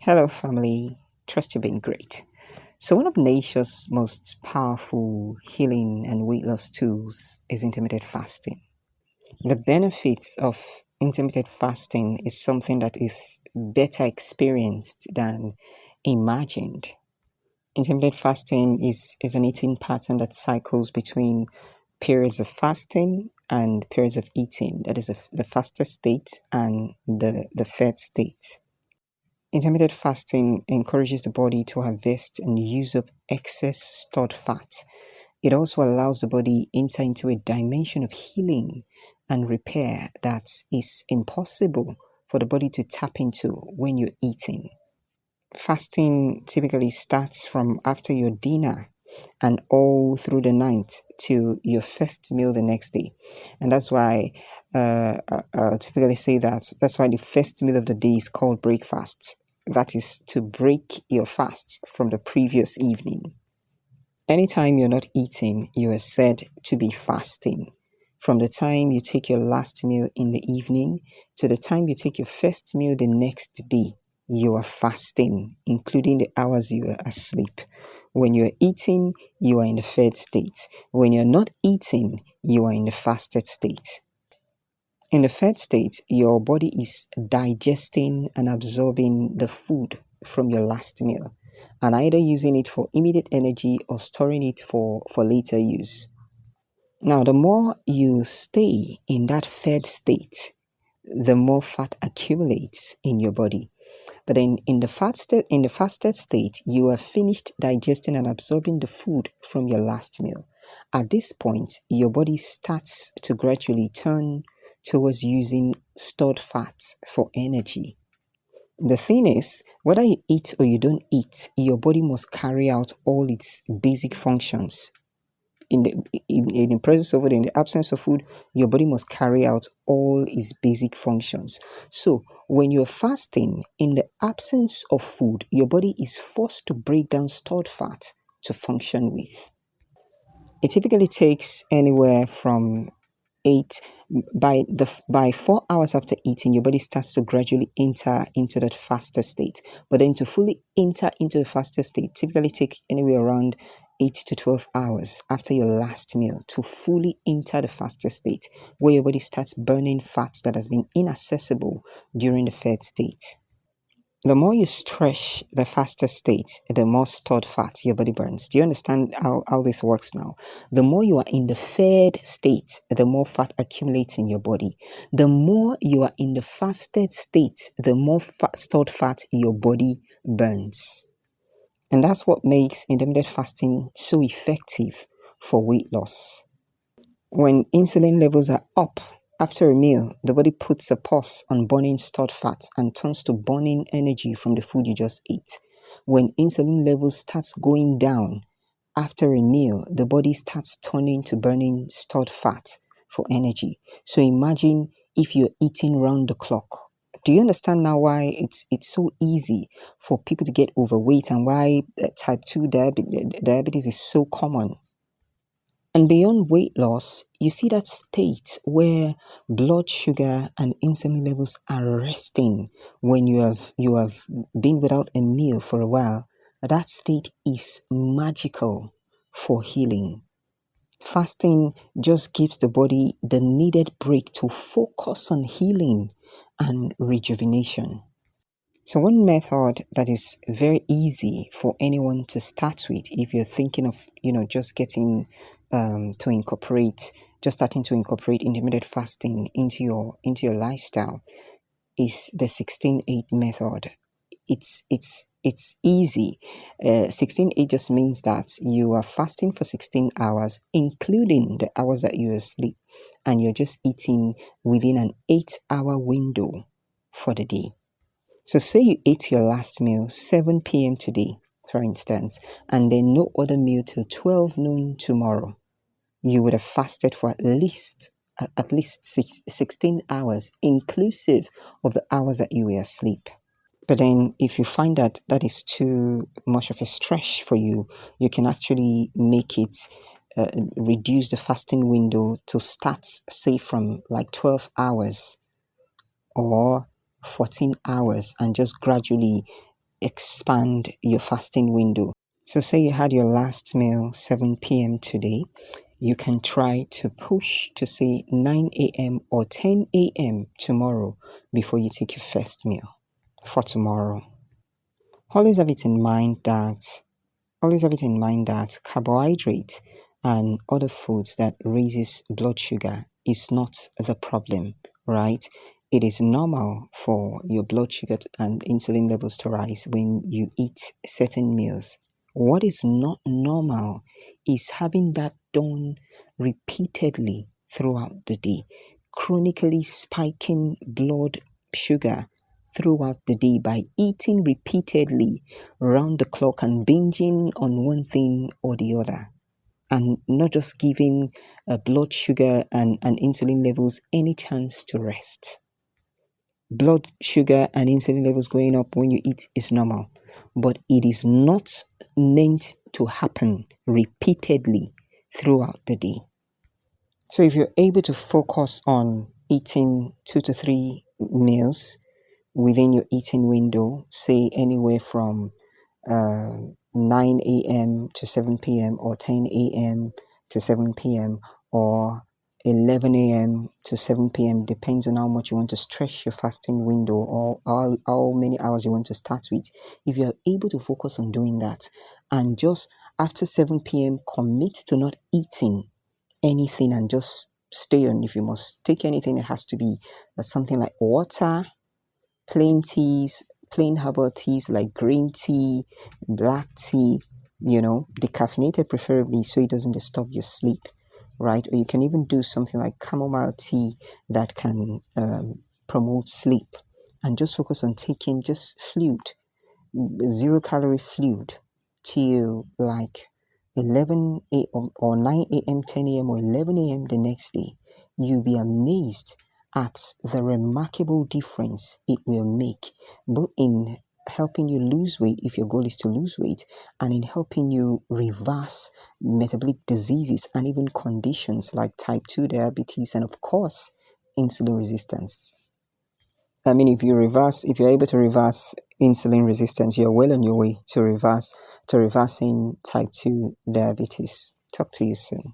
Hello, family. Trust you've been great. So, one of nature's most powerful healing and weight loss tools is intermittent fasting. The benefits of intermittent fasting is something that is better experienced than imagined. Intermittent fasting is an eating pattern that cycles between periods of fasting and periods of eating. That is the fasted state and the fed state. Intermittent fasting encourages the body to harvest and use up excess stored fat. It also allows the body enter into a dimension of healing and repair that is impossible for the body to tap into when you're eating. Fasting typically starts from after your dinner and all through the night till your first meal the next day. And that's why I'll typically say that's why the first meal of the day is called breakfast. That is to break your fast from the previous evening. Anytime you're not eating, you are said to be fasting. From the time you take your last meal in the evening to the time you take your first meal the next day, you are fasting, including the hours you are asleep. When you're eating, you are in the fed state. When you're not eating, you are in the fasted state. In the fed state, your body is digesting and absorbing the food from your last meal and either using it for immediate energy or storing it for later use. Now, the more you stay in that fed state, the more fat accumulates in your body. But then in the fasted state, you have finished digesting and absorbing the food from your last meal. At this point, your body starts to gradually turn towards using stored fat for energy. The thing is, whether you eat or you don't eat, your body must carry out all its basic functions. In the presence of food, in the absence of food, your body must carry out all its basic functions. So, when you're fasting, in the absence of food, your body is forced to break down stored fat to function with. It typically takes anywhere from 8 by 4 hours after eating, your body starts to gradually enter into that faster state. But then to fully enter into the faster state typically take anywhere around 8 to 12 hours after your last meal to fully enter the faster state, where your body starts burning fat that has been inaccessible during the fed state. The more you stretch the faster state, the more stored fat your body burns. Do you understand how this works now? The more you are in the fed state, the more fat accumulates in your body. The more you are in the fasted state, the more stored fat your body burns. And that's what makes intermittent fasting so effective for weight loss. When insulin levels are up after a meal, the body puts a pause on burning stored fat and turns to burning energy from the food you just ate. When insulin levels starts going down after a meal, the body starts turning to burning stored fat for energy. So imagine if you're eating round the clock. Do you understand now why it's so easy for people to get overweight and why type 2 diabetes is so common? And beyond weight loss, you see that state where blood sugar and insulin levels are resting when you have been without a meal for a while. That state is magical for healing. Fasting just gives the body the needed break to focus on healing and rejuvenation. So one method that is very easy for anyone to start with, if you're thinking of, just getting to incorporate, just starting to incorporate intermittent fasting into your lifestyle, is the 16-8 method. It's easy. 16-8 just means that you are fasting for 16 hours, including the hours that you are asleep, and you're just eating within an 8-hour window for the day. So say you ate your last meal 7 p.m. today, for instance, and then no other meal till 12 noon tomorrow. You would have fasted for at least 16 hours, inclusive of the hours that you were asleep. But then if you find that that is too much of a stretch for you, you can actually make it reduce the fasting window to start, say, from like 12 hours or 14 hours and just gradually expand your fasting window. So say you had your last meal 7 p.m. today, you can try to push to say 9 a.m. or 10 a.m. tomorrow before you take your first meal for tomorrow. Always have it in mind that carbohydrate and other foods that raises blood sugar is not the problem, right? It is normal for your blood sugar and insulin levels to rise when you eat certain meals. What is not normal is having that done repeatedly throughout the day, chronically spiking blood sugar throughout the day by eating repeatedly round the clock and binging on one thing or the other, and not just giving blood sugar and insulin levels any chance to rest. Blood sugar and insulin levels going up when you eat is normal, but it is not meant to happen repeatedly throughout the day. So if you're able to focus on eating 2 to 3 meals within your eating window, say anywhere from 9 a.m. to 7 p.m. or 10 a.m. to 7 p.m. or 11 a.m. to 7 p.m. depends on how much you want to stretch your fasting window or how many hours you want to start with. If you are able to focus on doing that and just after 7 p.m. commit to not eating anything and just stay on, if you must take anything, it has to be something like water, plain teas, plain herbal teas like green tea, black tea, decaffeinated preferably so it doesn't disturb your sleep, right? Or you can even do something like chamomile tea that can promote sleep, and just focus on taking just fluid, 0 calorie fluid till like 11 a.m. or 9 a.m., 10 a.m. or 11 a.m. the next day. You'll be amazed at the remarkable difference it will make, both in helping you lose weight if your goal is to lose weight, and in helping you reverse metabolic diseases and even conditions like type 2 diabetes and of course insulin resistance. I mean, if you're able to reverse insulin resistance, you're well on your way to reversing type 2 diabetes. Talk to you soon.